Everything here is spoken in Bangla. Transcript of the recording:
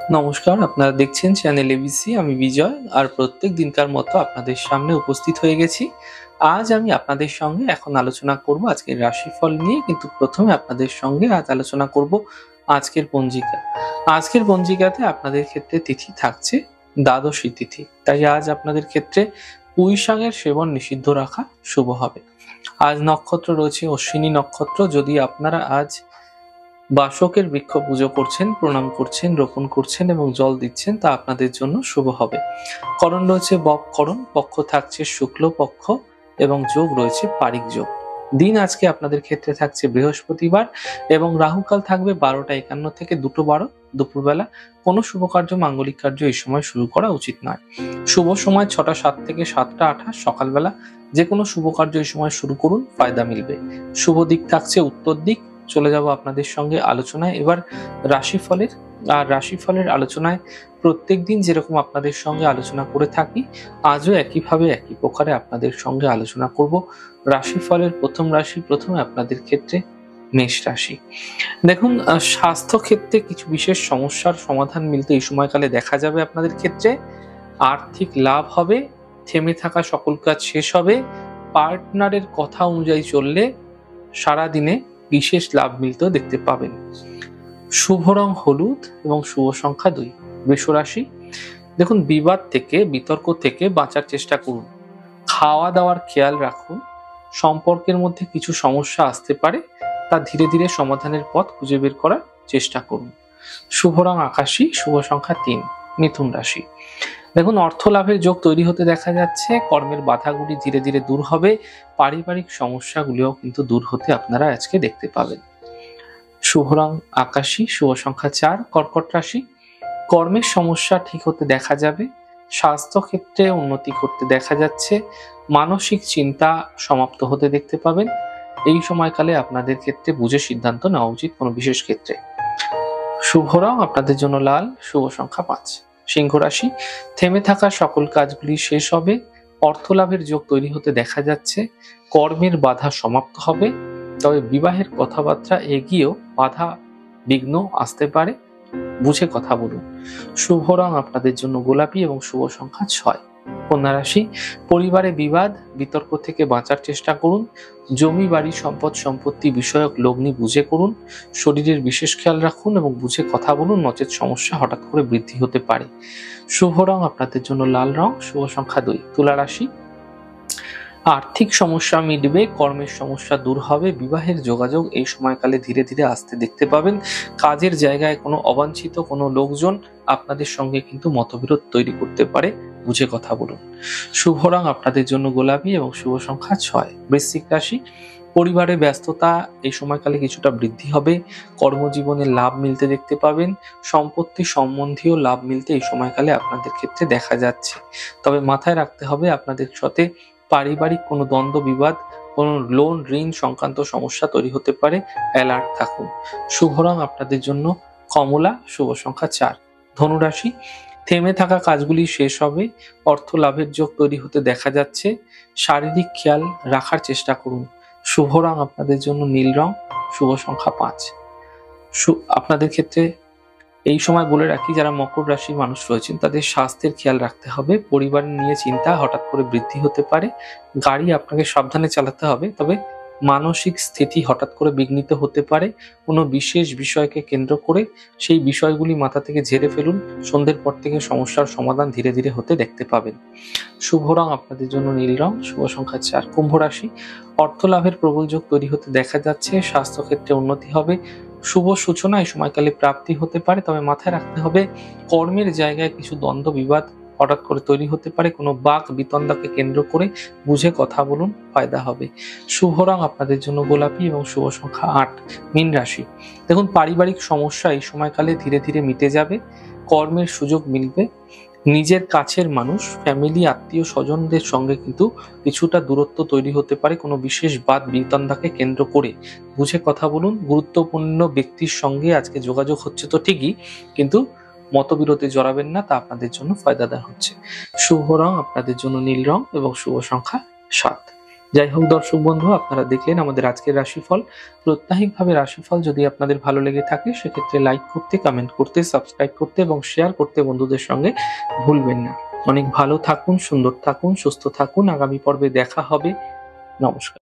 নমস্কার, আপনারা দেখছেন চ্যানেল এবিসি। আমি বিজয়। আর প্রত্যেক দিনকার মতো আপনাদের সামনে উপস্থিত হয়ে গেছি। আজ আমি আপনাদের সঙ্গে এখন আলোচনা করব আজকের রাশিফল নিয়ে। কিন্তু প্রথমে আপনাদের সঙ্গে আজ আলোচনা করব আজকের পঞ্জিকা। আজকের পঞ্জিকাতে আপনাদের ক্ষেত্রে তিথি থাকছে দ্বাদশী তিথি। তাই আজ আপনাদের ক্ষেত্রে পুঁই শাকের সেবন নিষিদ্ধ রাখা শুভ হবে। আজ নক্ষত্র রয়েছে অশ্বিনী নক্ষত্র। যদি আপনারা আজ বাসকের বৃক্ষ পুজো করছেন, প্রণাম করছেন, রোপণ করছেন এবং জল দিচ্ছেন, তা আপনাদের জন্য শুভ হবে। করণ রয়েছে ববকরণ, পক্ষ থাকছে শুক্ল পক্ষ এবং যোগ রয়েছে পারিক যোগ। দিন আজকে আপনাদের ক্ষেত্রে থাকছে বৃহস্পতিবার এবং রাহুকাল থাকবে 12টা 51 থেকে 2টো 12 দুপুরবেলা। কোনো শুভ কার্য, মাঙ্গলিক কার্য এই সময় শুরু করা উচিত নয়। শুভ সময় 6টা 7 থেকে 7টা 28 সকালবেলা। যে কোনো শুভ কার্য এই সময় শুরু করুন, ফায়দা মিলবে। শুভ দিক থাকছে উত্তর দিক। চলে যাব আপনাদের সঙ্গে আলোচনায় এবার রাশিফলের। আর রাশিফলের আলোচনায় প্রত্যেক দিন যেরকম আপনাদের সঙ্গে আলোচনা করে থাকি, আজও একইভাবে একই প্রকারে আপনাদের সঙ্গে আলোচনা করব রাশিফলের প্রথম রাশি। প্রথমে আপনাদের ক্ষেত্রে মেষ রাশি। দেখুন, স্বাস্থ্য ক্ষেত্রে কিছু বিশেষ সমস্যার সমাধান মিলতে এই সময়কালে দেখা যাবে আপনাদের ক্ষেত্রে। আর্থিক লাভ হবে, থেমে থাকা সকল কাজ শেষ হবে। পার্টনারের কথা অনুযায়ী চললে সারা দিনে বিশেষ লাভ মিলতেও দেখতে পাবেন। শুভ রং হলুদ এবং শুভ সংখ্যা 2। বৃষ রাশি। দেখুন, বিবাদ থেকে, বিতর্ক থেকে বাঁচার চেষ্টা করুন। খাওয়া দাওয়ার খেয়াল রাখুন। সম্পর্কের মধ্যে কিছু সমস্যা আসতে পারে, তা ধীরে ধীরে সমাধানের পথ খুঁজে বের করার চেষ্টা করুন। শুভ রং আকাশী, শুভ সংখ্যা 3। মিথুন রাশি। দেখুন, অর্থ লাভের যোগ তৈরি হতে দেখা যাচ্ছে। কর্মের বাধাগুলি ধীরে ধীরে দূর হবে। পারিবারিক সমস্যাগুলিও কিন্তু দূর হতে আপনারা আজকে দেখতে পাবেন। শুভ রং আকাশী, শুভ সংখ্যা 4। কর্কট রাশি। কর্মের সমস্যা ঠিক হতে দেখা যাবে। স্বাস্থ্য ক্ষেত্রে উন্নতি করতে দেখা যাচ্ছে। মানসিক চিন্তা সমাপ্ত হতে দেখতে পাবেন। এই সময়কালে আপনাদের ক্ষেত্রে বুঝে সিদ্ধান্ত নেওয়া উচিত কোনো বিশেষ ক্ষেত্রে। শুভ রং আপনাদের জন্য লাল, শুভ সংখ্যা 5। সিংহ রাশি। থেমে থাকা সকল কাজগুলি শেষ হবে। অর্থ লাভের যোগ তৈরি হতে দেখা যাচ্ছে। কর্মের বাধা সমাপ্ত হবে। তবে বিবাহের কথাবার্তা এগিয়েও বাধা বিঘ্ন আসতে পারে, বুঝে কথা বলুন। শুভ রং আপনাদের জন্য গোলাপি এবং শুভ সংখ্যা 6। কন্যা রাশি। পরিবারে বিবাদ, বিতর্ক থেকে বাঁচার চেষ্টা করুন। জমি বাড়ি সম্পদ সম্পত্তি বিষয়ক লগ্নি বুঝে করুন। শরীরের বিশেষ খেয়াল রাখুন এবং বুঝে কথা বলুন, নচেত সমস্যা হঠাৎ করে বৃদ্ধি হতে পারে। শুভ রং আপনাদের জন্য লাল রং, শুভ সংখ্যা 2। তুলা রাশি। আর্থিক সমস্যা মিটবে, কর্মের সমস্যা দূর হবে। বিবাহের যোগাযোগ এই সময়কালে ধীরে ধীরে আসতে দেখতে পাবেন। কাজের জায়গায় কোনো অবাঞ্ছিত কোনো লোকজন আপনাদের সঙ্গে কিন্তু মতবিরোধ তৈরি করতে পারে, বুঝে কথা বলুন। শুভ রং আপনাদের জন্য গোলাপি এবং শুভ সংখ্যা 6। বৃশ্চিক রাশি। পরিবারে ব্যস্ততা এই সময়কালে কিছুটা বৃদ্ধি হবে। কর্মজীবনে লাভ মিলতে দেখতে পাবেন। সম্পত্তি সম্বন্ধীয় লাভ মিলতে এই সময়কালে আপনাদের ক্ষেত্রে দেখা যাচ্ছে। তবে মাথায় রাখতে হবে, আপনাদের সাথে পারিবারিক কোনো দ্বন্দ্ব বিবাদ, কোনো লোন ঋণ সংক্রান্ত সমস্যা তৈরি হতে পারে, অ্যালার্ট থাকুন। শুভ রং আপনাদের জন্য কমলা, শুভ সংখ্যা 4। ধনুরাশি। থেমে থাকা কাজগুলি শেষ হবে। অর্থ লাভের যোগ তৈরি হতে দেখা যাচ্ছে। শারীরিক খেয়াল রাখার চেষ্টা করুন। শুভ রং আপনাদের জন্য নীল রং, শুভ সংখ্যা 5। আপনাদের ক্ষেত্রে এই সময় বলে রাখি, যারা মকর রাশির মানুষ রয়েছেন তাদের স্বাস্থ্যের খেয়াল রাখতে হবে। পরিবার নিয়ে চিন্তা হঠাৎ করে বৃদ্ধি হতে পারে। গাড়ি আপনাকে সাবধানে চালাতে হবে। তবে মানসিক স্থিতি হঠাৎ করে বিঘ্নিত হতে পারে। কোনো বিশেষ বিষয়কে কেন্দ্র করে সেই বিষয়গুলি মাথা থেকে ঝেড়ে ফেলুন। সন্ধ্যের পর থেকে সমস্যার সমাধান ধীরে ধীরে হতে দেখতে পাবেন। শুভ রং আপনাদের জন্য নীল রং, শুভ সংখ্যা 4। কুম্ভ রাশি। অর্থ লাভের প্রবল যোগ তৈরি হতে দেখা যাচ্ছে। স্বাস্থ্য ক্ষেত্রে উন্নতি হবে। শুভ সূচনা এই সময়কালে প্রাপ্তি হতে পারে। তবে মাথায় রাখতে হবে, কর্মের জায়গায় কিছু দ্বন্দ্ব বিবাদ হঠাৎ করে তৈরি হতে পারে। কোনো বাক বিতন্ডাকে কেন্দ্র করে বুঝে কথা বলুন, ফায়দা হবে। শুভ রং আপনাদের জন্য গোলাপি এবং শুভ সংখ্যা 8। মীন রাশি। দেখুন, পারিবারিক সমস্যা এই সময়কালে ধীরে ধীরে মিটে যাবে। কর্মের সুযোগ মিলবে। নিজের কাছের মানুষ, ফ্যামিলি, আত্মীয় স্বজনদের সঙ্গে কিন্তু কিছুটা দূরত্ব তৈরি হতে পারে কোনো বিশেষ বাদ বিতন্ডাকে কেন্দ্র করে, বুঝে কথা বলুন। গুরুত্বপূর্ণ ব্যক্তির সঙ্গে আজকে যোগাযোগ হচ্ছে তো ঠিকই, কিন্তু মতবিরোধে জড়াবেন না, তা আপনাদের জন্য ফায়দাদার হচ্ছে। শুভ রং আপনাদের জন্য নীল রং এবং শুভ সংখ্যা 7। যাই হোক দর্শক বন্ধু, আপনারা দেখলেন আমাদের আজকের রাশিফল। প্রত্যাহিকভাবে রাশিফল যদি আপনাদের ভালো লেগে থাকে সেক্ষেত্রে লাইক করতে, কমেন্ট করতে, সাবস্ক্রাইব করতে এবং শেয়ার করতে বন্ধুদের সঙ্গে ভুলবেন না। অনেক ভালো থাকুন, সুন্দর থাকুন, সুস্থ থাকুন। আগামী পর্বে দেখা হবে। নমস্কার।